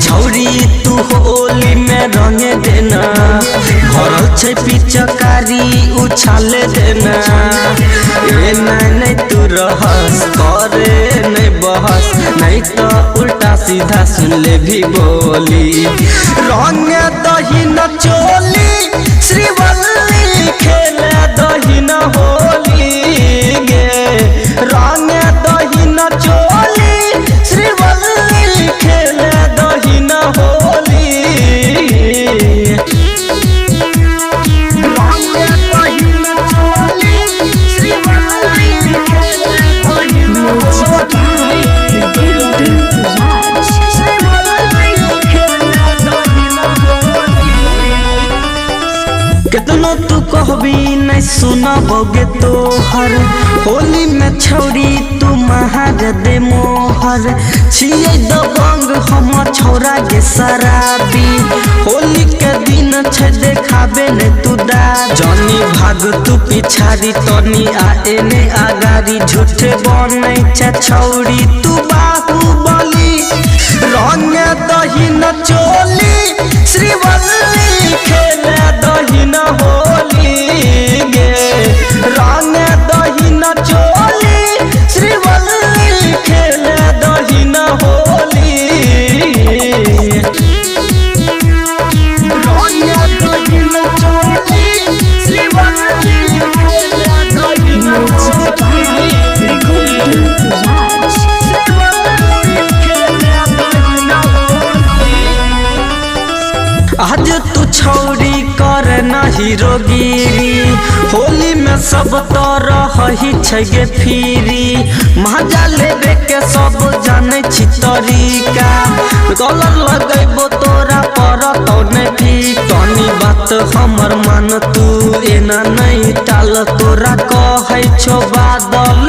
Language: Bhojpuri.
छौरी तू होली में रंग देना भरल छै पिचकारी उछाल देना ए नहीं तू रहस करे नहीं बहस नहीं तो उल्टा सीधा सुन ले भी बोली रंग दही न चोली श्रीवल्ली खेले दही न होली गे रंग दही न चोली श्रीवल्ली खेले दही न होली कितनो तू कहबी नहीं सुनबोगे तोहर होली में छौरी तू महार दे मोहर छिए दबंग हम छौरा के शराबी होली के दिन छे देखाबे ने तू दा जनी भाग तू पिछाड़ी तनी आए ने आगारी झूठे बनै छे छौरी तू बाहुबली रंग दही न चोली श्रीवल्ली खेले दही न होली गे रंग दही न चोली श्रीवल्ली खेले दही न होली रंग दही न चोली श्रीवल्ली खेले दही न होली आज तू छौरी कर ना हीरोगिरी होली में सब तरह ही छगे फिरी मजा लेबे के सब जाने छी तरीका गलत लगैबो तोरा पर तो नहीं तनी बात हमर मान तू एना नहीं टाल तोरा कहै छो बादल